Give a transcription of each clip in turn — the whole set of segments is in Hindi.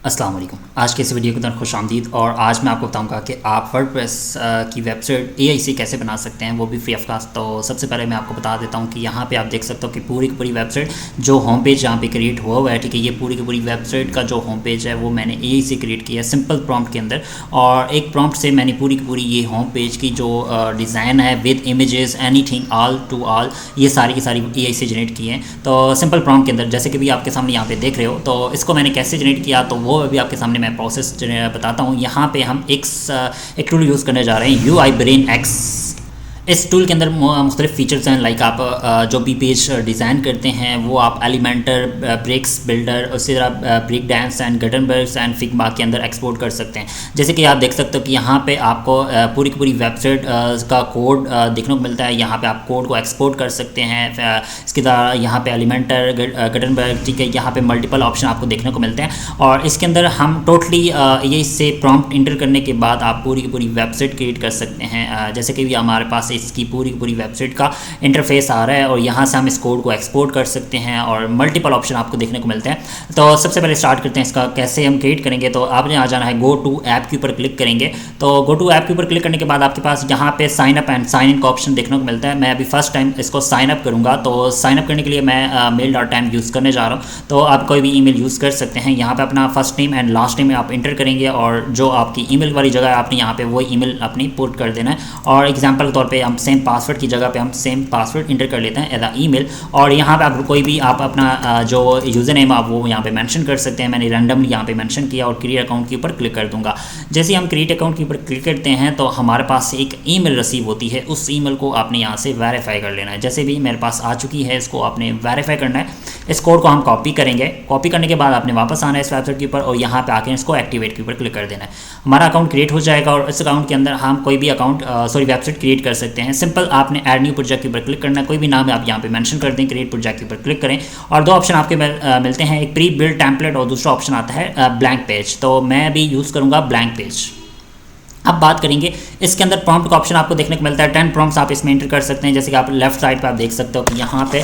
अस्सलाम वालेकुम। आज के इस वीडियो के अंदर खुशामदीद। और आज मैं आपको बताऊंगा कि आप वर्डप्रेस की वेबसाइट एआई से कैसे बना सकते हैं, वो भी फ्री ऑफ कॉस्ट। तो सबसे पहले मैं आपको बता देता हूं कि यहाँ पे आप देख सकते हो कि पूरी की पूरी वेबसाइट जो होम पेज यहाँ पे क्रिएट हुआ हुआ है, ठीक है। ये पूरी की पूरी वेबसाइट का जो होम पेज है वो मैंने एआई से क्रिएट किया है सिंपल प्रॉम्प्ट के अंदर। और एक प्रॉम्प्ट से मैंने पूरी की पूरी ये होम पेज की जो डिज़ाइन है with images anything all to all, ये सारी की सारी एआई से जनरेट की हैं। तो सिंपल प्रॉम्प्ट के अंदर जैसे कि भी आपके सामने यहाँ पे देख रहे हो, तो इसको मैंने कैसे जनरेट किया तो वो अभी आपके सामने मैं प्रोसेस बताता हूँ। यहाँ पे हम एक टूल यूज़ करने जा रहे हैं, UI Brain X। इस टूल के अंदर मुख्तलिफ फ़ीचर्स हैं, लाइक आप जो भी पेज डिज़ाइन करते हैं वो आप एलिमेंटर, ब्रेक्स बिल्डर, उसी तरह Breakdance and Gutenbergs and Figma के अंदर एक्सपोर्ट कर सकते हैं। जैसे कि आप देख सकते हो कि यहाँ पे आपको पूरी की पूरी वेबसाइट का कोड देखने को मिलता है। यहाँ पे आप कोड को एक्सपोर्ट कर सकते हैं। इसकी तरह यहाँ पे एलिमेंटर, गटनबर्ग, ठीक है, यहाँ पे मल्टीपल ऑप्शन आपको देखने को मिलते हैं। और इसके अंदर हम टोटली ये इससे प्रॉम्प्ट इंटर करने के बाद आप पूरी की पूरी वेबसाइट क्रिएट कर सकते हैं। जैसे कि हमारे पास इसकी पूरी पूरी वेबसाइट का इंटरफेस आ रहा है और यहाँ से हम इस कोड को एक्सपोर्ट कर सकते हैं और मल्टीपल ऑप्शन आपको देखने को मिलते हैं। तो सबसे पहले स्टार्ट करते हैं इसका कैसे हम क्रिएट करेंगे। तो आपने आ जाना है गो टू ऐप के ऊपर क्लिक करेंगे। तो गो टू ऐप के ऊपर क्लिक करने के बाद आपके पास यहाँ पे sign up and sign in का ऑप्शन देखने को मिलता है। मैं अभी फर्स्ट टाइम इसको साइन अप करूँगा, तो साइन अप करने के लिए मैं mail.am यूज़ करने जा रहा हूँ। तो आप कोई भी ईमेल यूज़ कर सकते हैं। यहाँ पे अपना first name and last name आप इंटर करेंगे और जो आपकी ईमेल वाली जगह है आपने यहाँ पे वो ईमेल अपनी पुट कर देना है। और एग्जांपल के तौर पे हम सेम पासवर्ड की जगह पे हम सेम पासवर्ड इंटर कर लेते हैं एज अ ईमेल। और यहाँ पे आप कोई भी आप अपना जो यूज़र नेम आप वो यहाँ पे मेंशन कर सकते हैं। मैंने रैंडमली यहाँ पे मेंशन किया और क्रिएट अकाउंट के ऊपर क्लिक कर दूंगा। जैसे ही हम क्रिएट अकाउंट के ऊपर क्लिक करते हैं तो हमारे पास एक ईमेल रिसीव होती है। उस ईमेल को आपने यहाँ से वेरीफाई कर लेना है। जैसे भी मेरे पास आ चुकी है, इसको आपने वेरीफाई करना है। इस कोड को हम कॉपी करेंगे। कॉपी करने के बाद आपने वापस आना है इस वेबसाइट के ऊपर और यहाँ पे आके इसको एक्टिवेट के ऊपर क्लिक कर देना है। हमारा अकाउंट क्रिएट हो जाएगा और इस अकाउंट के अंदर हम कोई भी वेबसाइट क्रिएट कर सकते हैं। सिंपल आपने ऐड न्यू प्रोजेक्ट के ऊपर क्लिक करना है। कोई भी नाम आप यहाँ पे मेंशन कर दें, क्रिएट प्रोजेक्ट के ऊपर क्लिक करें और दो ऑप्शन आपके मिलते हैं, एक प्री बिल्ड टेम्पलेट और दूसरा ऑप्शन आता है ब्लैंक पेज। तो मैं भी यूज़ करूँगा ब्लैंक पेज। अब बात करेंगे इसके अंदर प्रॉम्प्ट का ऑप्शन आपको देखने को मिलता है। 10 प्रॉम्प्ट्स आप इसमें इंटर कर सकते हैं। जैसे कि आप लेफ्ट साइड पे आप देख सकते हो कि यहाँ पे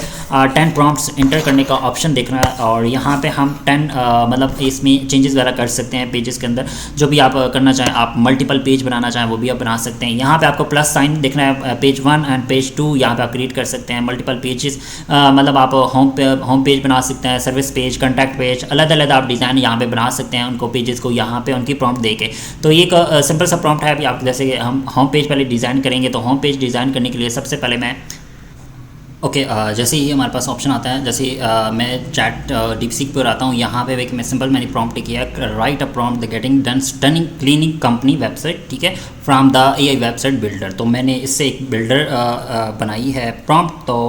10 प्रॉम्प्ट्स इंटर करने का ऑप्शन दिख रहा है और यहाँ पे हम 10 मतलब इसमें चेंजेस वगैरह कर सकते हैं पेजेस के अंदर। जो भी आप करना चाहें, आप मल्टीपल पेज बनाना चाहें वो भी आप बना सकते हैं। यहाँ पे आपको प्लस साइन दिख रहा है, पेज 1 एंड पेज 2 यहाँ पे आप क्रिएट कर सकते हैं। मल्टीपल पेजेस मतलब आप होम पेज बना सकते हैं, सर्विस पेज, कॉन्टैक्ट पेज, अलग अलग आप डिज़ाइन यहाँ पे बना सकते हैं उनको पेजेस को यहाँ पे उनकी प्रॉम्प्ट दे के। तो ये एक सिंपल सा प्रॉम्प्ट है। अभी आप जैसे हम होम पेज पहले डिज़ाइन करेंगे तो होम पेज डिज़ाइन करने के लिए सबसे पहले मैं जैसे ही हमारे पास ऑप्शन आता है, जैसे मैं चैट डीपसीक पर आता हूँ। यहाँ पे मैं सिंपल मैंने प्रॉम्प्ट किया, right a prompt the getting done stunning cleaning company website, ठीक है, from the AI website builder. तो मैंने इससे एक बिल्डर बनाई है प्रॉम्प्ट। तो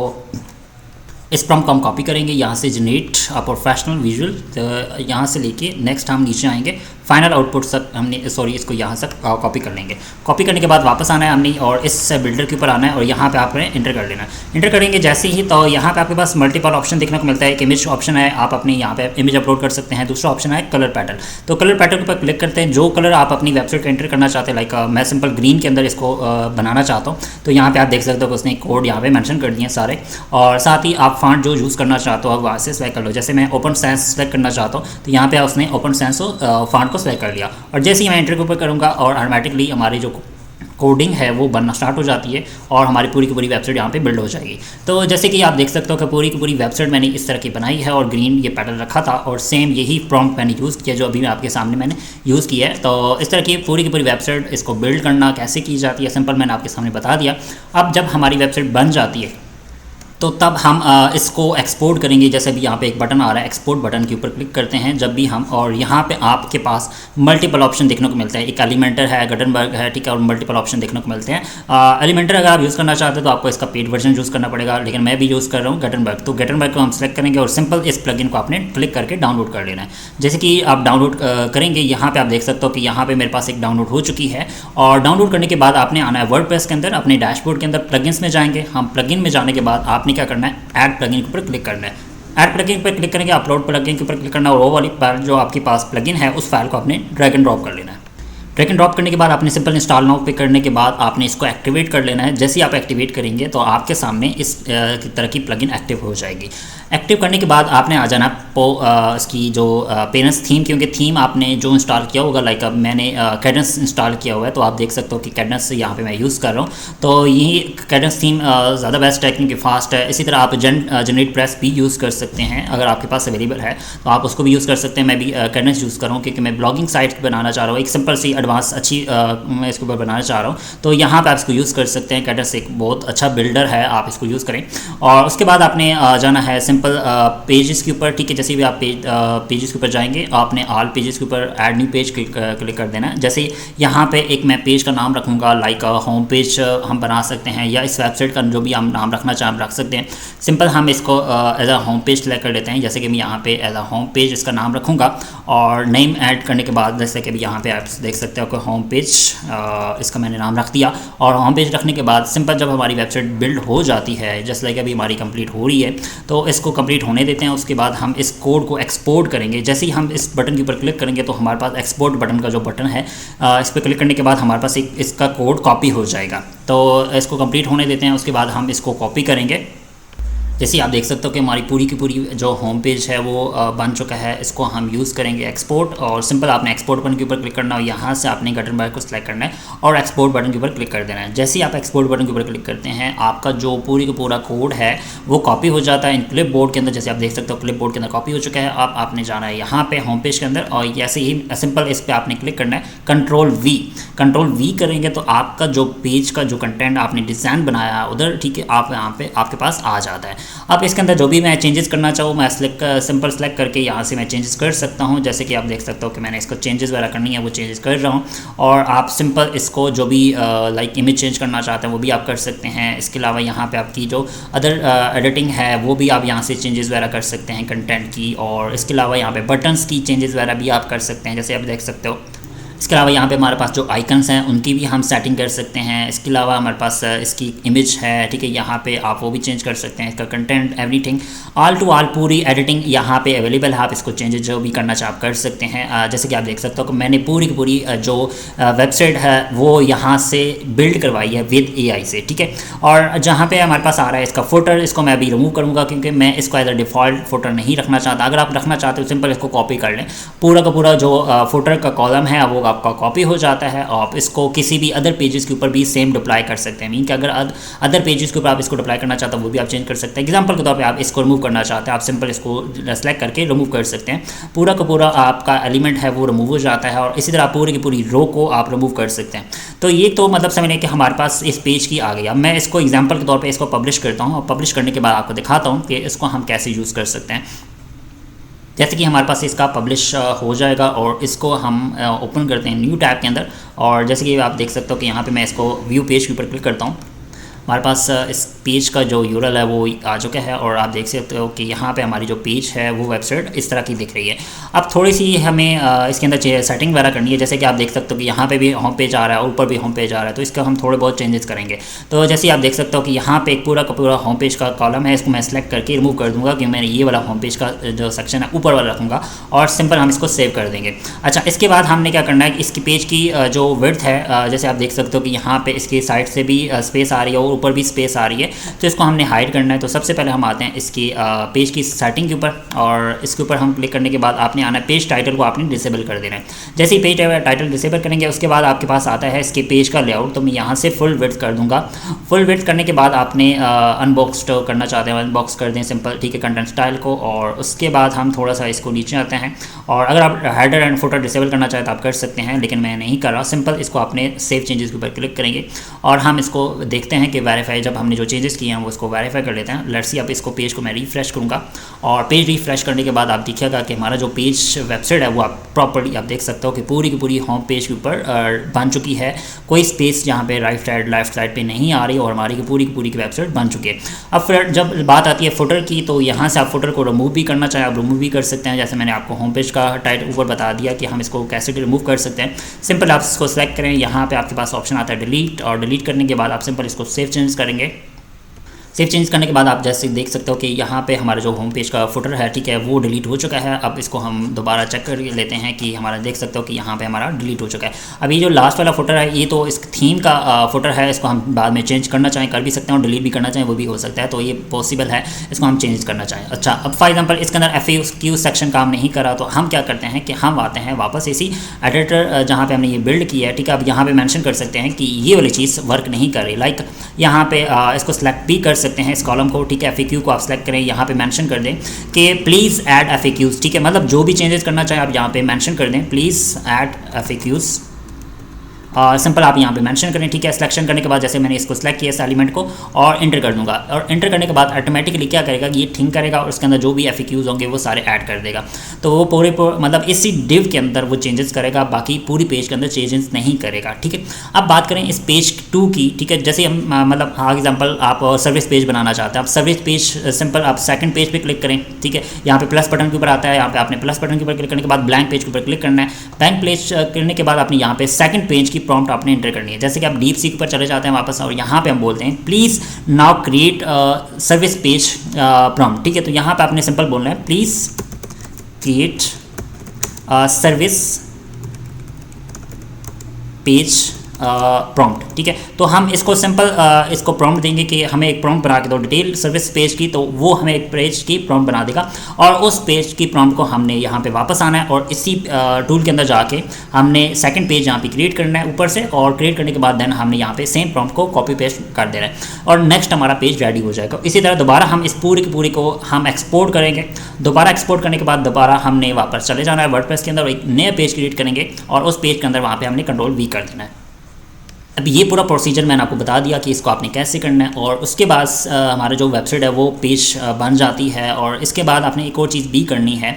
इस प्रॉम्प्ट को हम कॉपी करेंगे, यहाँ से जनरेट अ प्रोफेशनल विजुअल, तो यहाँ से लेके नेक्स्ट हम नीचे आएंगे, फाइनल आउटपुट तक हमने इसको यहाँ से कॉपी कर लेंगे। कॉपी करने के बाद वापस आना है हमने और इस बिल्डर के ऊपर आना है और यहाँ पे आपने इंटर कर लेना है। इंटर करेंगे जैसे ही तो यहाँ पे आपके पास मल्टीपल ऑप्शन देखने को मिलता है। एक इमेज ऑप्शन है, आप अपने यहाँ पे इमेज अपलोड कर सकते हैं। दूसरा ऑप्शन है कलर पैटर्न। तो कलर पैटर्न के ऊपर क्लिक करते हैं। जो कलर आप अपनी वेबसाइट का एंटर करना चाहते हैं, लाइक मैं सिंपल ग्रीन के अंदर इसको बनाना चाहता हूँ, तो यहाँ पर आप देख सकते हो कि उसने कोड यहाँ पे मैंशन कर दिए सारे। और साथ ही आप फॉन्ट जो यूज़ करना चाहते हो वहाँ से सेलेक्ट कर लो। जैसे मैं ओपन सेंस सेलेक्ट करना चाहता हूँ तो यहाँ पे उसने ओपन सेंस फॉन्ट को सेलेक्ट कर लिया और जैसे ही मैं एंटर के ऊपर करूँगा और ऑटोमेटिकली हमारी जो कोडिंग है वो बनना स्टार्ट हो जाती है और हमारी पूरी की पूरी वेबसाइट यहाँ पे बिल्ड हो जाएगी। तो जैसे कि आप देख सकते हो कि पूरी की पूरी वेबसाइट मैंने इस तरह की बनाई है और ग्रीन ये पैटर्न रखा था और सेम यही प्रॉम्प्ट मैंने यूज़ किया जो अभी आपके सामने मैंने यूज़ किया है। तो इस तरह की पूरी वेबसाइट इसको बिल्ड करना कैसे की जाती है सिंपल मैंने आपके सामने बता दिया। अब जब हमारी वेबसाइट बन जाती है तो तब हम इसको एक्सपोर्ट करेंगे। जैसे भी यहाँ पे एक बटन आ रहा है, एक्सपोर्ट बटन के ऊपर क्लिक करते हैं जब भी हम, और यहाँ पे आपके पास मल्टीपल ऑप्शन देखने को मिलता है। एक एलिमेंटर है, गटनबर्ग है, ठीक है, और मल्टीपल ऑप्शन देखने को मिलते हैं। एलिमेंटर अगर आप यूज़ करना चाहते हैं तो आपको इसका पेड वर्जन यूज़ करना पड़ेगा, लेकिन मैं भी यूज़ कर रहा हूँ गटनबर्ग। तो गटनबर्ग को हम सेलेक्ट करेंगे और सिंपल इस प्लगइन को आपने क्लिक करके डाउनलोड कर लेना है। जैसे कि आप डाउनलोड करेंगे, यहाँ पर आप देख सकते हो कि यहाँ पर मेरे पास एक डाउनलोड हो चुकी है। और डाउनलोड करने के बाद आपने आना है वर्डप्रेस के अंदर, अपने डैशबोर्ड के अंदर प्लगइन्स में जाएंगे। हम प्लगइन में जाने के बाद आपने क्या करना है, ऐड प्लगइन के ऊपर क्लिक करना है। ऐड प्लगइन पर क्लिक करेंगे, अपलोड प्लगइन के ऊपर क्लिक करना है और वो वाली जो आपके पास प्लगइन है उस फाइल को आपने ड्रैग एंड ड्रॉप कर लेना है। ड्रैग एंड ड्रॉप करने के बाद आपने सिंपल इंस्टॉल नाउ पे करने के बाद आपने इसको एक्टिवेट कर लेना है। जैसे ही आप एक्टिवेट करेंगे तो आपके सामने इस तरह की प्लगइन एक्टिव हो जाएगी। एक्टिव करने के बाद आपने आ जाना इसकी जो पेरेंट्स थीम, क्योंकि थीम आपने जो इंस्टॉल किया होगा, लाइक अब मैंने कैडेंस इंस्टॉल किया हुआ है तो आप देख सकते हो कि कैडेंस यहाँ पे मैं यूज़ कर रहा हूँ। तो यही कैडेंस थीम ज़्यादा बेस्ट है क्योंकि फास्ट है। इसी तरह आप जनरेट प्रेस भी यूज़ कर सकते हैं, अगर आपके पास अवेलेबल है तो आप उसको भी यूज़ कर सकते हैं। मैं भी कैडेंस यूज़ कर रहा हूँ क्योंकि मैं ब्लॉगिंग साइट बनाना चाह रहा हूँ, एक सिंपल सी एडवांस अच्छी मैं इसके ऊपर बनाना चाह रहा हूँ। तो यहाँ पर आप इसको यूज़ कर सकते हैं। कैडेंस एक बहुत अच्छा बिल्डर है, आप इसको यूज़ करें। और उसके बाद आपने जाना है सिंपल पेजेस के ऊपर, ठीक है। जैसे भी आप पेजेस के ऊपर जाएंगे आपने ऑल पेजेस के ऊपर ऐड न्यू पेज क्लिक कर देना है। जैसे यहाँ पे एक मैं पेज का नाम रखूँगा, लाइक होम पेज हम बना सकते हैं, या इस वेबसाइट का जो भी हम नाम रखना चाहें आप रख सकते हैं। सिंपल हम इसको as a home page select कर लेते हैं। जैसे कि मैं यहाँ पे एज अ होम पेज इसका नाम रखूँगा और नेम ऐड करने के बाद जैसे कि यहाँ पे आप देख सकते हो कि होम पेज इसका मैंने नाम रख दिया। और होम पेज रखने के बाद सिंपल जब हमारी वेबसाइट बिल्ड हो जाती है, जैसे लाइक अभी हमारी कंप्लीट हो रही है, तो इसको कंप्लीट होने देते हैं। उसके बाद हम इस कोड को एक्सपोर्ट करेंगे। जैसे ही हम इस बटन के ऊपर क्लिक करेंगे तो हमारे पास एक्सपोर्ट बटन का जो बटन है इस पर क्लिक करने के बाद हमारे पास एक इसका कोड कॉपी हो जाएगा। तो इसको कंप्लीट होने देते हैं, उसके बाद हम इसको कॉपी करेंगे। जैसे आप देख सकते हो कि हमारी पूरी की पूरी जो होम पेज है वो बन चुका है। इसको हम यूज़ करेंगे एक्सपोर्ट, और सिंपल आपने एक्सपोर्ट बटन के ऊपर क्लिक करना है, यहाँ से आपने गटरबर्ग को सिलेक्ट करना है और एक्सपोर्ट बटन के ऊपर क्लिक कर देना है। जैसे ही आप एक्सपोर्ट बटन के ऊपर क्लिक करते हैं आपका जो पूरी का पूरा कोड है वो कॉपी हो जाता है इन क्लिप बोर्ड के अंदर। जैसे आप देख सकते हो क्लिप बोर्ड के अंदर कॉपी हो चुका है। अब आपने जाना है यहाँ पे होम पेज के अंदर और जैसे ही सिंपल इस पर आपने क्लिक करना है, कंट्रोल वी करेंगे तो आपका जो पेज का जो कंटेंट आपने डिज़ाइन बनाया उधर, ठीक है, आप यहाँ पे आपके पास आ जाता है। अब इसके अंदर जो भी मैं चेंजेस करना चाहूँ मैं सिंपल सेलेक्ट करके यहाँ से मैं चेंजेस कर सकता हूँ। जैसे कि आप देख सकते हो कि मैंने इसको चेंजेस वगैरह करनी है वो चेंजेस कर रहा हूँ। और आप सिंपल इसको जो भी लाइक इमेज चेंज करना चाहते हैं वो भी आप कर सकते हैं। इसके अलावा यहाँ पे आपकी जो अदर एडिटिंग है वो भी आप यहाँ से चेंजेस वगैरह कर सकते हैं कंटेंट की। और इसके अलावा यहाँ पे बटन्स की चेंजेस वगैरह भी आप कर सकते हैं, जैसे आप देख सकते हो। इसके अलावा यहाँ पे हमारे पास जो आइकन्स हैं उनकी भी हम सेटिंग कर सकते हैं। इसके अलावा हमारे पास इसकी इमेज है, ठीक है, यहाँ पे आप वो भी चेंज कर सकते हैं। इसका content everything all to all पूरी एडिटिंग यहाँ पे अवेलेबल है। आप इसको चेंजेस जो भी करना चाहे आप कर सकते हैं। जैसे कि आप देख सकते हो कि मैंने पूरी की पूरी जो वेबसाइट है वो यहाँ से बिल्ड करवाई है विद AI से, ठीक है। और जहाँ पर हमारे पास आ रहा है इसका फोटर, इसको मैं अभी रिमूव करूँगा क्योंकि मैं इसको एज अ डिफ़ॉल्ट फोटर नहीं रखना चाहता। अगर आप रखना चाहते हो सिंपल इसको कॉपी कर लें। पूरा का पूरा जो फोटर का कॉलम है वो आपका कॉपी हो जाता है। आप इसको किसी भी अदर पेजेस के ऊपर भी सेम डिप्लाई कर सकते हैं। मीन कि अगर अदर पेजेस के ऊपर आप इसको डिप्लाई करना चाहते हैं वो भी आप चेंज कर सकते हैं। एग्जांपल के तौर पे आप इसको रिमूव करना चाहते हैं, आप सिंपल इसको सेलेक्ट करके रिमूव कर सकते हैं। पूरा का पूरा आपका एलिमेंट है वो रिमूव हो जाता है। और इसी तरह आप पूरी की पूरी रो को आप रिमूव कर सकते हैं। तो ये तो मतलब समझ लें कि हमारे पास इस पेज की आ गई। अब मैं इसको एग्जाम्पल के तौर पर इसको पब्लिश करता हूँ और पब्लिश करने के बाद आपको दिखाता हूँ कि इसको हम कैसे यूज़ कर सकते हैं। जैसे कि हमारे पास इसका पब्लिश हो जाएगा और इसको हम ओपन करते हैं न्यू टैब के अंदर। और जैसे कि आप देख सकते हो कि यहाँ पे मैं इसको व्यू पेज के ऊपर क्लिक करता हूँ। हमारे पास इस पेज का जो URL है वो आ चुका है और आप देख सकते हो कि यहाँ पे हमारी जो पेज है वो वेबसाइट इस तरह की दिख रही है। अब थोड़ी सी हमें इसके अंदर सेटिंग वगैरह करनी है। जैसे कि आप देख सकते हो कि यहाँ पे भी होम पेज आ रहा है, ऊपर भी होम पेज आ रहा है, तो इसका हम थोड़े बहुत चेंजेस करेंगे। तो जैसे आप देख सकते हो कि यहाँ पे एक पूरा का पूरा होम पेज का कॉलम है, इसको मैं सेलेक्ट करके रिमूव कर दूँगा कि मैं ये वाला होम पेज का जो सेक्शन है ऊपर वाला रखूँगा और सिंपल हम इसको सेव कर देंगे। अच्छा, इसके बाद हमने क्या करना है कि इसकी पेज की जो विड्थ है, जैसे आप देख सकते हो कि यहाँ पे इसकी साइड से भी स्पेस आ रही है और ऊपर भी स्पेस आ रही है, तो इसको हमने हाइड करना है। तो सबसे पहले हम आते हैं इसकी पेज की सेटिंग के ऊपर और इसके ऊपर हम क्लिक करने के बाद आपने आना है पेज टाइटल को आपने डिसेबल कर देना है। जैसे ही पेज टाइटल डिसेबल करेंगे उसके बाद आपके पास आता है इसके पेज का लेआउट। तो मैं यहाँ से फुल विड्थ कर दूंगा। फुल विड्थ करने के बाद आपने अनबॉक्स्ड करना चाहते हैं अनबॉक्स कर दें सिंपल, ठीक है, कंटेंट स्टाइल को। और उसके बाद हम थोड़ा सा इसको नीचे आते हैं और अगर आप हेडर एंड फुटर डिसेबल करना चाहते तो आप कर सकते हैं, लेकिन मैं नहीं कर रहा। सिंपल इसको आपने सेव चेंजेस के ऊपर क्लिक करेंगे और हम इसको देखते हैं कि वेरीफाई, जब हमने जो चेंजेस किए हैं वो इसको वेरीफाई कर लेते हैं। लेट्स सी, अब इसको पेज को मैं रिफ्रेश करूँगा और पेज रिफ्रेश करने के बाद आप देखिएगा कि हमारा जो पेज वेबसाइट है वो आप प्रॉपर्ली आप देख सकते हो कि पूरी की पूरी होम पेज के ऊपर बन चुकी है। कोई स्पेस जहाँ पे राइट साइड लेफ्ट साइड पे नहीं आ रही और हमारी की पूरी वेबसाइट बन चुकी है। अब फिर जब बात आती है फुटर की, तो यहाँ से आप फुटर को रिमूव भी करना चाहें आप रिमूव भी कर सकते हैं। जैसे मैंने आपको होम पेज का टाइटल ऊपर बता दिया कि हम इसको कैसे रिमूव कर सकते हैं। सिंपल आप इसको सेलेक्ट करें, यहाँ पर आपके पास ऑप्शन आता है डिलीट, और डिलीट करने के बाद आप सिंपल इसको सेव चेंज करेंगे। सेव चेंज करने के बाद आप जैसे देख सकते हो कि यहाँ पे हमारा जो होम पेज का फुटर है, ठीक है, वो डिलीट हो चुका है। अब इसको हम दोबारा चेक कर लेते हैं कि हमारा देख सकते हो कि यहाँ पे हमारा डिलीट हो चुका है। अब ये जो लास्ट वाला फुटर है, ये तो इस थीम का फुटर है, इसको हम बाद में चेंज करना चाहें कर भी सकते हैं और डिलीट भी करना चाहें वो भी हो सकता है, तो ये पॉसिबल है, इसको हम चेंज करना चाहें। अच्छा, अब फॉर एग्जाम्पल इसके अंदर FAQ सेक्शन काम नहीं करा, तो हम क्या करते हैं कि हम आते हैं वापस इसी एडिटर जहाँ पे हमने ये बिल्ड किया है, ठीक है। अब यहाँ पे मेंशन कर सकते हैं कि ये वाली चीज़ वर्क नहीं कर रही, लाइक यहाँ पे इसको सेलेक्ट भी कर सकते हैं इस कॉलम को, ठीक है। FAQ को आप सेलेक्ट करें, यहाँ पे मेंशन कर दें कि प्लीज़ ऐड FAQs, ठीक है, मतलब जो भी चेंजेस करना चाहें आप यहाँ पे मेंशन कर दें, प्लीज़ ऐड FAQs, सिंपल आप यहाँ पे मेंशन करें, ठीक है। सिलेक्शन करने के बाद जैसे मैंने इसको सिलेक्ट किया इस एलिमेंट को और इंटर कर दूंगा, और इंटर करने के बाद ऑटोमेटिकली क्या करेगा कि ये थिंक करेगा और उसके अंदर जो भी FAQs होंगे वो सारे ऐड कर देगा। तो वो पूरे मतलब इसी डिव के अंदर वो चेंजेस करेगा, बाकी पूरी पेज के अंदर चेंजेस नहीं करेगा, ठीक है। अब बात करें इस पेज 2 की, ठीक है। जैसे हम मतलब फॉर एग्जाम्पल आप सर्विस पेज बनाना चाहते हैं, आप सर्विस पेज सिंपल आप सेकंड पेज पे क्लिक करें, ठीक है। यहाँ पे प्लस बटन के ऊपर आता है, यहाँ पे आपने प्लस बटन के ऊपर क्लिक करने के बाद ब्लैंक पेज के ऊपर क्लिक करना है। ब्लैंक पेज करने के बाद आपने यहाँ पे सेकंड पेज की प्रॉम्प्ट आपने एंटर करनी है। जैसे कि आप डीप सी के ऊपर चले जाते हैं वापस और यहाँ पे हम बोलते हैं please now create service page prompt, ठीक है। तो यहाँ पे आपने सिंपल बोलना है please create service page prompt, ठीक है। तो हम इसको सिंपल इसको प्रॉम्प्ट देंगे कि हमें एक प्रॉम्प्ट बना के दो डिटेल सर्विस पेज की, तो वो हमें एक पेज की प्रॉम्प्ट बना देगा और उस पेज की प्रॉम्प्ट को हमने यहाँ पे वापस आना है और इसी टूल के अंदर जाके हमने सेकंड पेज यहाँ पे क्रिएट करना है ऊपर से, और क्रिएट करने के बाद देन हमने यहाँ पे सेम प्रॉम्प्ट को कॉपी पेस्ट कर देना है और नेक्स्ट हमारा पेज रेडी हो जाएगा। इसी तरह दोबारा हम इस पूरी की पूरी को हम एक्सपोर्ट करेंगे। दोबारा एक्सपोर्ट करने के बाद दोबारा हमने वापस चले जाना है वर्डप्रेस के अंदर, एक नया पेज क्रिएट करेंगे और उस पेज के अंदर वहाँ पर हमने Ctrl+V कर देना है। अब ये पूरा प्रोसीजर मैंने आपको बता दिया कि इसको आपने कैसे करना है, और उसके बाद हमारा जो वेबसाइट है वो पेज बन जाती है। और इसके बाद आपने एक और चीज़ भी करनी है,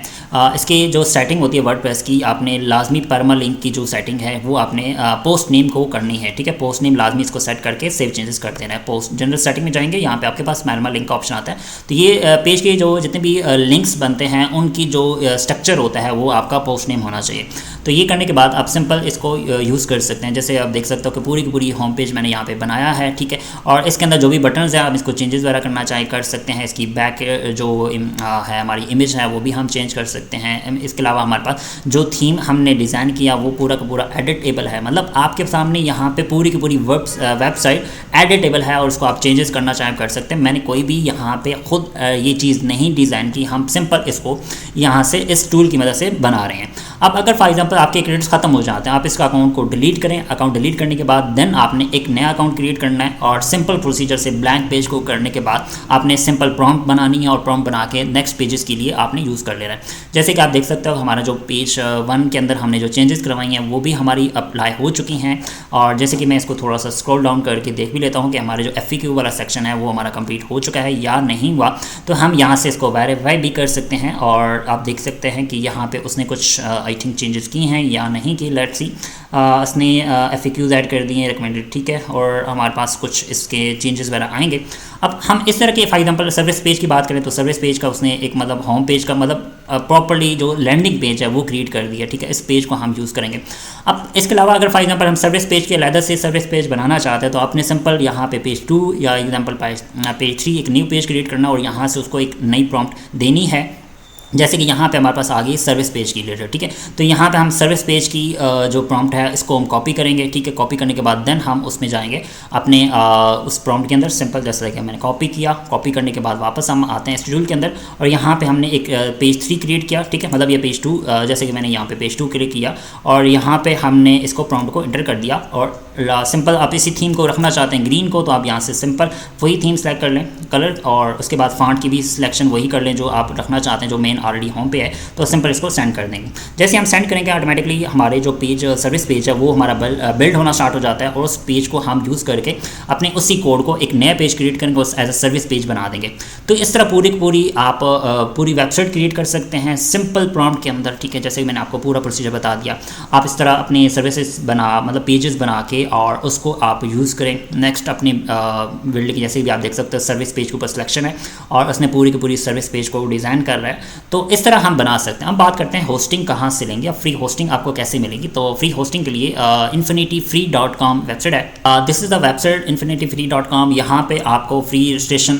इसकी जो सेटिंग होती है वर्डप्रेस की, आपने लाजमी परमालिंक की जो सेटिंग है वो आपने पोस्ट नेम को करनी है, ठीक है। पोस्ट नेम लाजमी इसको सेट करके सेव चेंजेस कर देना है। पोस्ट जनरल सेटिंग में जाएंगे, यहाँ पे आपके पास परमालिंक का ऑप्शन आता है। तो ये पेज के जो जितने भी लिंक्स बनते हैं उनकी जो स्ट्रक्चर होता है वो आपका पोस्ट नेम होना चाहिए। तो ये करने के बाद आप सिंपल इसको यूज़ कर सकते हैं। जैसे आप देख सकते हो कि पूरी की पूरी होम पेज मैंने यहाँ पे बनाया है, ठीक है। और इसके अंदर जो भी बटन्स हैं आप इसको चेंजेस वगैरह करना चाहें कर सकते हैं। इसकी बैक जो है हमारी इमेज है वो भी हम चेंज कर सकते हैं। इसके अलावा हमारे पास जो थीम हमने डिज़ाइन किया वो पूरा का पूरा एडिटेबल है, मतलब आपके सामने यहाँ पे पूरी की पूरी वेबसाइट एडिटेबल है और उसको आप चेंजेस करना चाहें कर सकते हैं। मैंने कोई भी यहाँ पे खुद ये चीज़ नहीं डिज़ाइन की, हम सिंपल इसको यहाँ से इस टूल की मदद से बना रहे हैं। अब अगर फॉर एग्जांपल आपके क्रेडिट्स खत्म हो जाते हैं, आप इसका अकाउंट को डिलीट करें। अकाउंट डिलीट करने के बाद देन आपने एक नया अकाउंट क्रिएट करना है और सिंपल प्रोसीजर से ब्लैंक पेज को करने के बाद आपने सिंपल प्रॉम्प्ट बनानी है और प्रॉम्प्ट बना के नेक्स्ट पेजेस के लिए आपने यूज़ कर लेना है। जैसे कि आप देख सकते हो हमारा जो पेज 1 के अंदर हमने जो चेंजेस करवाई हैं वो भी हमारी अप्लाई हो चुकी हैं। और जैसे कि मैं इसको थोड़ा सा स्क्रॉल डाउन करके देख भी लेता हूँ कि हमारे जो FAQ वाला सेक्शन है वो हमारा कंप्लीट हो चुका है या नहीं हुआ, तो हम यहाँ से इसको वेरीफाई भी कर सकते हैं। और आप देख सकते हैं कि यहाँ पे उसने कुछ आई थिंक चेंजेस की हैं या नहीं की, लेट्स सी। उसने FAQs ऐड कर दिए हैं रिकमेंडेड, ठीक है। और हमारे पास कुछ इसके चेंजेस वगैरह आएंगे। अब हम इस तरह के फॉर एग्जांपल सर्विस पेज की बात करें तो सर्विस पेज का उसने एक मतलब होम पेज का मतलब प्रॉपर्ली जो लैंडिंग पेज है वो क्रिएट कर दिया, ठीक है। इस पेज को हम यूज़ करेंगे। अब इसके अलावा अगर फॉर एग्जांपल हम सर्विस पेज के अलग से सर्विस पेज बनाना चाहते हैं तो आपने सिंपल यहाँ पे पेज 2 या एग्जांपल पेज 3 एक न्यू पेज क्रिएट करना और यहाँ से उसको एक नई प्रॉम्प्ट देनी है। जैसे कि यहाँ पे हमारे पास आ गई सर्विस पेज की रिलेटेड, ठीक है। तो यहाँ पे हम सर्विस पेज की जो प्रॉम्प्ट है इसको हम कॉपी करेंगे, ठीक है। कॉपी करने के बाद देन हम उसमें जाएंगे अपने उस प्रॉम्प्ट के अंदर सिंपल जैसा कि मैंने कॉपी किया। कॉपी करने के बाद वापस हम आते हैं शेड्यूल के अंदर और यहाँ पे हमने एक पेज 3 क्रिएट किया, ठीक है। मतलब ये पेज 2 जैसे कि मैंने यहाँ पे पेज 2 क्रिएट किया और यहाँ पे हमने इसको प्रॉम्प्ट को एंटर कर दिया। और सिंपल आप इसी थीम को रखना चाहते हैं ग्रीन को, तो आप यहाँ से सिंपल वही थीम सेलेक्ट कर लें कलर, और उसके बाद फॉन्ट की भी सिलेक्शन वही कर लें जो आप रखना चाहते हैं, जो मेन ऑलरेडी होम पे है। तो सिंपल इसको सेंड कर देंगे। जैसे हम सेंड करेंगे ऑटोमेटिकली हमारे जो पेज सर्विस पेज है वो हमारा बिल्ड होना स्टार्ट हो जाता है और उस पेज को हम यूज़ करके अपने उसी कोड को एक नया पेज क्रिएट करेंगे, उस एज अ सर्विस पेज बना देंगे। तो इस तरह पूरी की पूरी आप पूरी वेबसाइट क्रिएट कर सकते हैं सिंपल प्रॉम्प्ट के अंदर, ठीक है। जैसे कि मैंने आपको पूरा प्रोसीजर बता दिया, आप इस तरह अपने सर्विसेज मतलब पेजेस बना के और उसको आप यूज़ करें। नेक्स्ट अपनी बिल्ड की जैसे भी आप देख सकते हो सर्विस पेज के ऊपर सिलेक्शन है और उसने पूरी की पूरी सर्विस पेज को डिज़ाइन कर रहा है। तो इस तरह हम बना सकते हैं। अब बात करते हैं होस्टिंग कहाँ से लेंगे, अब फ्री होस्टिंग आपको कैसे मिलेगी। तो फ्री होस्टिंग के लिए infinityfree.com वेबसाइट है। This is the website infinityfree.com। यहाँ पे आपको फ्री रजिस्ट्रेशन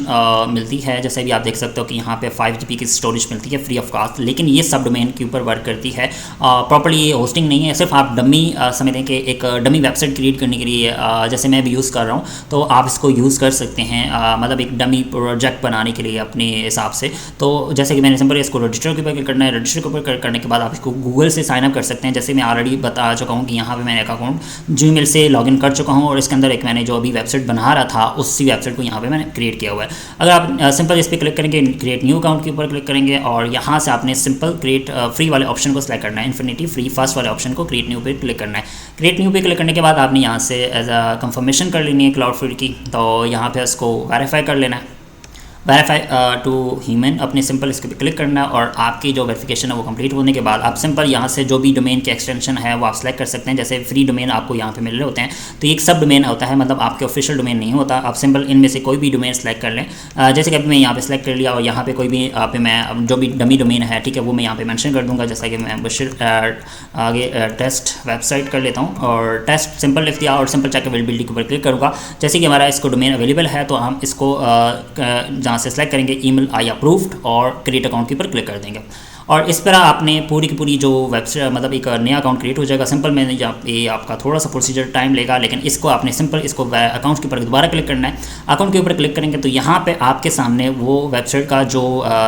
मिलती है, जैसे भी आप देख सकते हो कि यहाँ पे 5 GB की स्टोरेज मिलती है फ्री ऑफ कास्ट, लेकिन ये सब डोमेन के ऊपर वर्क करती है। प्रॉपर्ली ये होस्टिंग नहीं है, सिर्फ आप डमी समझें कि एक डमी वेबसाइट क्रिएट करने के लिए जैसे मैं भी यूज़ कर रहा हूँ, तो आप इसको यूज़ कर सकते हैं, मतलब एक डमी प्रोजेक्ट बनाने के लिए अपने हिसाब से। तो जैसे कि मैंने सिंपल इसको रजिस्टर के ऊपर क्लिक करना है, रजिस्टर के ऊपर करने के बाद आप इसको गूगल से साइन अप कर सकते हैं। जैसे मैं ऑलरेडी बता चुका हूँ कि यहाँ पे मैंने एक अकाउंट जीमेल से लॉगिन कर चुका हूँ और इसके अंदर एक मैंने जो अभी वेबसाइट बना रहा था उसी वेबसाइट को यहाँ पे मैंने क्रिएट किया हुआ है। अगर आप सिंपल इस पर क्लिक करेंगे, क्रिएट न्यू अकाउंट के ऊपर क्लिक करेंगे और यहाँ से आपने सिंपल क्रिएट फ्री वाले ऑप्शन को सिलेक्ट करना है, इन्फिनिटी फ्री फर्स्ट वाले ऑप्शन को क्रिएट न्यू पे क्लिक करना है। क्रिएट न्यू पे क्लिक करने के बाद आपने यहाँ से एज अ कंफर्मेशन कर लेनी है क्लाउडफ्लोर की, तो यहाँ पे उसको वेरीफाई कर लेना है, वेरीफाई टू ह्यूमन अपने सिंपल इसके पे क्लिक करना है और आपकी जो वेरिफिकेशन है वो कंप्लीट होने के बाद आप सिंपल यहाँ से जो भी डोमेन के एक्सटेंशन है वो आप सेलेक्ट कर सकते हैं। जैसे फ्री डोमेन आपको यहाँ पे मिल रहे होते हैं, तो एक सब डोमेन होता है, मतलब आपके ऑफिशियल डोमेन नहीं होता। आप सिंपल इनमें से कोई भी डोमेन सेलेक्ट कर लें, जैसे कि अभी मैं यहाँ पे सेलेक्ट कर लिया और यहाँ पे कोई भी पे मैं जो भी डमी डोमेन है, ठीक है, वो मैं यहाँ पे मेंशन कर दूँगा। जैसा कि मैं बशीर आगे टेस्ट वेबसाइट कर लेता हूँ और टेस्ट सिंपल लिख दिया और सिंपल चेक अवेलेबिलिटी के ऊपर क्लिक करूँगा। जैसे कि हमारा इसको डोमेन अवेलेबल है तो हम इसको जहाँ से सेलेक्ट करेंगे ईमेल आई अप्रूव्ड और क्रिएट अकाउंट के ऊपर क्लिक कर देंगे और इस तरह आपने पूरी की पूरी जो वेबसाइट मतलब एक नया अकाउंट क्रिएट हो जाएगा। सिंपल मैंने ये आपका थोड़ा सा प्रोसीजर टाइम लेगा, लेकिन इसको आपने सिंपल इसको अकाउंट के ऊपर दोबारा क्लिक करना है। अकाउंट के ऊपर क्लिक करेंगे तो यहाँ पे आपके सामने वो वेबसाइट का जो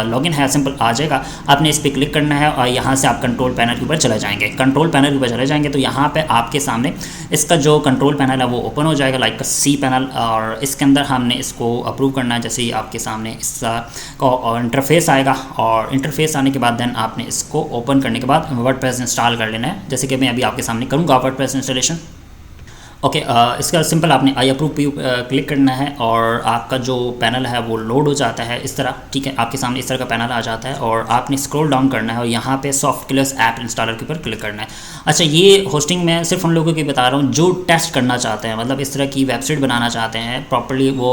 लॉगिन है सिंपल आ जाएगा। आपने इस पर क्लिक करना है और यहाँ से आप कंट्रोल पैनल के ऊपर चले जाएंगे। कंट्रोल पैनल के ऊपर चले जाएंगे तो यहाँ पर आपके सामने इसका जो कंट्रोल पैनल है वो ओपन हो जाएगा, लाइक सी पैनल, और इसके अंदर हमने इसको अप्रूव करना है। जैसे ही आपके सामने इसका इंटरफेस आएगा और इंटरफेस आने के बाद देन आपने इसको ओपन करने के बाद वर्डप्रेस इंस्टॉल कर लेना है। जैसे कि मैं अभी आपके सामने करूँगा वर्डप्रेस इंस्टॉलेशन। ओके, इसका सिंपल आपने आई अप्रूव पे क्लिक करना है और आपका जो पैनल है वो लोड हो जाता है इस तरह, ठीक है, आपके सामने इस तरह का पैनल आ जाता है और आपने स्क्रॉल डाउन करना है और यहाँ पे सॉफ्ट क्लियर्स ऐप इंस्टॉलर के ऊपर क्लिक करना है। अच्छा, ये होस्टिंग मैं सिर्फ उन लोगों की बता रहा हूँ जो टेस्ट करना चाहते हैं, मतलब इस तरह की वेबसाइट बनाना चाहते हैं प्रॉपर्ली। वो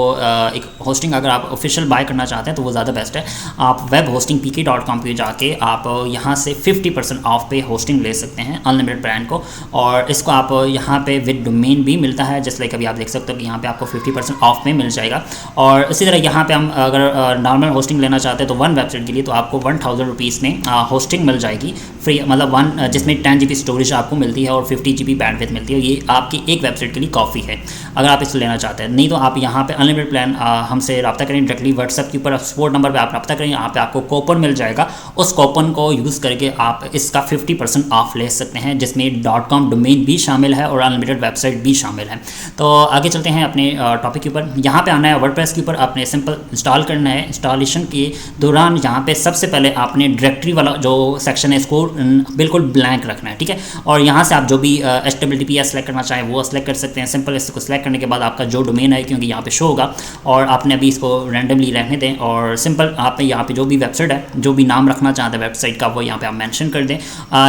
एक होस्टिंग अगर आप ऑफिशियल बाय करना चाहते हैं तो वो ज़्यादा बेस्ट है। आप webhostingpk.com पे जाके आप यहाँ से 50% ऑफ पे होस्टिंग ले सकते हैं अनलिमिटेड ब्रांड को, और इसको आप यहाँ पे विद डोमेन भी मिलता है। जैसे लाइक अभी आप देख सकते हो कि यहाँ पे आपको 50% ऑफ में मिल जाएगा। और इसी तरह यहाँ पे हम अगर नॉर्मल होस्टिंग लेना चाहते हैं तो वन वेबसाइट के लिए तो आपको 1000 रुपीज़ में होस्टिंग मिल जाएगी फ्री, मतलब जिसमें 10 GB स्टोरेज आपको मिलती है और 50 GB बैंडविड्थ मिलती है। ये आपकी एक वेबसाइट के लिए काफ़ी है अगर आप इसको लेना चाहते हैं। नहीं तो आप यहाँ पे अनलिमिटेड प्लान हमसे रब्ता करें डायरेक्टली व्हाट्सएप के ऊपर सपोर्ट नंबर पे आप रब्ता करें, यहाँ पे आपको कूपन मिल जाएगा। उस कूपन को यूज़ करके आप इसका 50% ऑफ ले सकते हैं, जिसमें .com डोमेन भी शामिल है और अनलिमिटेड वेबसाइट भी शामिल है। तो आगे चलते हैं अपने टॉपिक के ऊपर। यहाँ पे आना है वर्डप्रेस के ऊपर, आपने सिंपल इंस्टॉल करना है। इंस्टॉलेशन के दौरान यहाँ पे सबसे पहले आपने डायरेक्टरी वाला जो सेक्शन है इसको बिल्कुल ब्लैंक रखना है, ठीक है। और यहाँ से आप जो भी HTTPS सेलेक्ट करना चाहें वो सेलेक्ट कर सकते हैं। सिंपल इसको सेलेक्ट करने के बाद आपका जो डोमेन है, क्योंकि यहाँ पे शो होगा, और आपने अभी इसको रैंडमली रहने दें और सिंपल आप यहाँ पे जो भी वेबसाइट है, जो भी नाम रखना चाहते हैं वेबसाइट का, वो यहाँ पे आप मेंशन कर दें।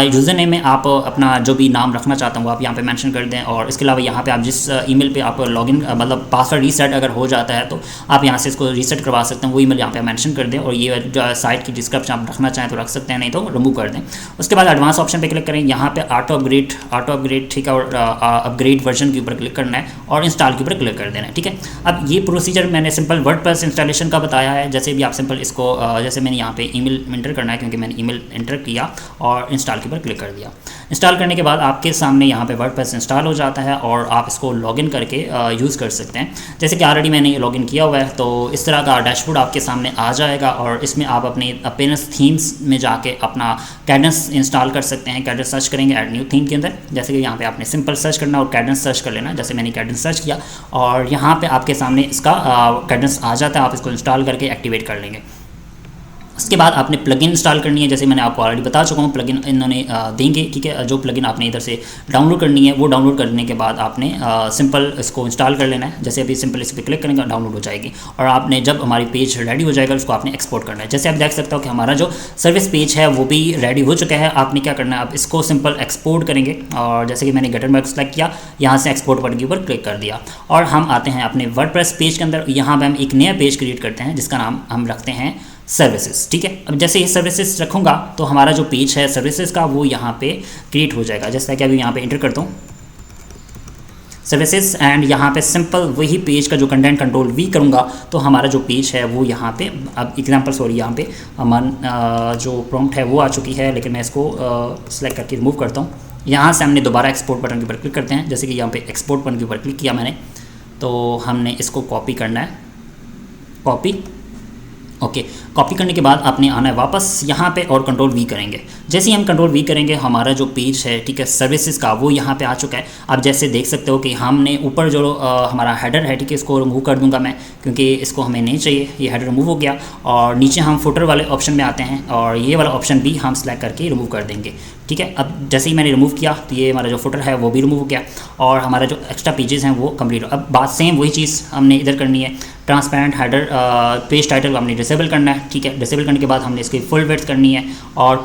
यूज़र नेम में आप अपना जो भी नाम रखना चाहते हैं वो आप यहाँ पे मेंशन कर दें। और इसके अलावा यहाँ पे आप जिस ईमेल पे आप लॉगिन मतलब पासवर्ड रीसेट अगर हो जाता है तो आप यहाँ से इसको रीसेट करवा सकते हैं, वो ईमेल यहाँ पे मेंशन कर दें। और ये साइट की डिस्क्रिप्शन आप रखना चाहें तो रख सकते हैं, नहीं तो रिमूव कर दें। उसके बाद एडवांस ऑप्शन पे क्लिक करें, यहाँ पे ऑटो अपग्रेड ठीक है, और अपग्रेड वर्जन के ऊपर क्लिक करना है और इंस्टॉल के ऊपर क्लिक कर देना है, ठीक है। अब ये प्रोसीजर मैंने सिंपल वर्डप्रेस इंस्टॉलेशन का बताया है। जैसे भी आप सिंपल इसको जैसे मैंने यहाँ पे ईमेल एंटर करना है, क्योंकि मैंने ईमेल एंटर किया और इंस्टॉल के ऊपर क्लिक कर दिया। इंस्टॉल करने के बाद आपके सामने यहाँ पे वर्डप्रेस इंस्टॉल हो जाता है और आप इसको लॉगिन करके यूज़ कर सकते हैं। जैसे कि ऑलरेडी मैंने लॉगिन किया हुआ है, तो इस तरह का डैशबोर्ड आपके सामने आ जाएगा और इसमें आप अपने अपीयरेंस थीम्स में जाके अपना कैडेंस इंस्टॉल कर सकते हैं। कैडेंस सर्च करेंगे ऐड न्यू थीम के अंदर, जैसे कि यहाँ पे आपने सिंपल सर्च करना और कैडेंस सर्च कर लेना। जैसे मैंने कैडेंस सर्च किया और यहाँ पे आपके सामने इसका कैडेंस आ जाता है, आप इसको इंस्टॉल करके एक्टिवेट कर लेंगे। उसके बाद आपने प्लगइन इंस्टॉल करनी है। जैसे मैंने आपको ऑलरेडी बता चुका हूँ, प्लगइन इन्होंने देंगे, ठीक है। जो प्लगइन आपने इधर से डाउनलोड करनी है, वो डाउनलोड करने के बाद आपने सिंपल इसको इंस्टॉल कर लेना है। जैसे अभी सिंपल इस पर क्लिक करेंगे डाउनलोड हो जाएगी और आपने जब हमारी पेज रेडी हो जाएगा उसको आपने एक्सपोर्ट करना है। जैसे आप देख सकते हो कि हमारा जो सर्विस पेज है वो भी रेडी हो चुका है। आपने क्या करना है, आप इसको सिंपल एक्सपोर्ट करेंगे और जैसे कि मैंने गटरबर्ग सेलेक्ट किया, यहाँ से एक्सपोर्ट बटन के ऊपर क्लिक कर दिया और हम आते हैं अपने वर्डप्रेस पेज के अंदर। यहाँ पर हम एक नया पेज क्रिएट करते हैं जिसका नाम हम रखते हैं सर्विसेज। ठीक है, अब जैसे ये सर्विसेज रखूँगा तो हमारा जो पेज है सर्विसेज का वो यहाँ पे क्रिएट हो जाएगा। जैसा कि अभी यहाँ पे इंटर करता हूँ सर्विसेज, एंड यहाँ पे सिंपल वही पेज का जो कंटेंट कंट्रोल वी करूँगा तो हमारा जो पेज है वो यहाँ पे, अब एग्जांपल सॉरी यहाँ पे जो प्रॉम्प्ट है वो आ चुकी है, लेकिन मैं इसको सेलेक्ट करके रिमूव करता हूँ। यहाँ से हमने दोबारा एक्सपोर्ट बटन के ऊपर क्लिक करते हैं। जैसे कि यहाँ पे एक्सपोर्ट बटन के ऊपर क्लिक किया मैंने, तो हमने इसको कॉपी करना है, कॉपी। ओके, कॉपी करने के बाद आपने आना है वापस यहाँ पे और कंट्रोल वी करेंगे। जैसे ही हम कंट्रोल वी करेंगे हमारा जो पेज है, ठीक है, सर्विसेज का, वो यहाँ पे आ चुका है। आप जैसे देख सकते हो कि हमने ऊपर जो हमारा हेडर है, ठीक है, इसको रिमूव कर दूंगा मैं क्योंकि इसको हमें नहीं चाहिए, ये हेडर रिमूव हो गया। और नीचे हम फुटर वाले ऑप्शन में आते हैं और ये वाला ऑप्शन भी हम सेलेक्ट करके रिमूव कर देंगे। ठीक है, अब जैसे ही मैंने रिमूव किया तो ये हमारा जो फुटर है वो भी रिमूव हो गया और हमारा जो एक्स्ट्रा पेजेस हैं वो कंप्लीट हो। अब बात सेम वही चीज़ हमने इधर करनी है, ट्रांसपेरेंट हेडर पेज टाइटल को हमने डिसेबल करना है। ठीक है, डिसेबल करने के बाद हमने इसकी फुल विड्थ करनी है और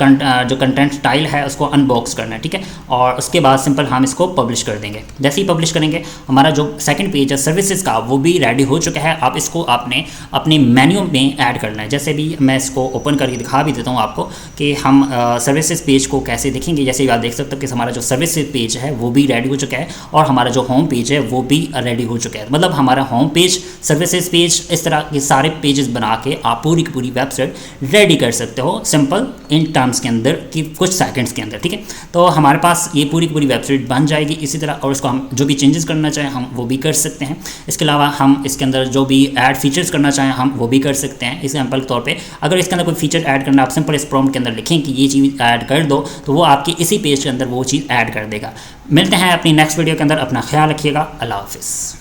जो कंटेंट स्टाइल है उसको अनबॉक्स करना है। ठीक है, और उसके बाद सिंपल हम इसको पब्लिश कर देंगे। जैसे ही पब्लिश करेंगे हमारा जो सेकंड पेज है सर्विसेज का वो भी रेडी हो चुका है। आप इसको आपने अपने मेन्यू में ऐड करना है। जैसे भी मैं इसको ओपन करके दिखा भी देता हूँ आपको कि हम सर्विसेज पेज को कैसे देखेंगे। जैसे आप देख सकते हो कि हमारा जो सर्विसेज पेज है वो भी रेडी हो चुका है और हमारा जो होम पेज है वो भी रेडी हो चुका है। मतलब हमारा होम पेज, सर्विसेज पेज, इस तरह के सारे पेजेस बना के आप पूरी की पूरी वेबसाइट रेडी कर सकते हो सिंपल इन टर्म्स के अंदर कि कुछ सेकंड्स के अंदर। ठीक है, तो हमारे पास ये पूरी की पूरी वेबसाइट बन जाएगी इसी तरह, और इसको हम जो भी चेंजेस करना चाहें हम वो भी कर सकते हैं। इसके अलावा हम इसके अंदर जो भी ऐड फीचर्स करना चाहें हम वो भी कर सकते हैं। एग्जाम्पल के तौर पे अगर इसके अंदर कोई फीचर ऐड करना, आप सिंपल इस प्रॉम्प्ट के अंदर लिखें कि ये चीज़ ऐड कर दो तो वो आपके इसी पेज के अंदर वो चीज़ ऐड कर देगा। मिलते हैं अपनी नेक्स्ट वीडियो के अंदर, अपना ख्याल रखिएगा, अल्लाह हाफिज़।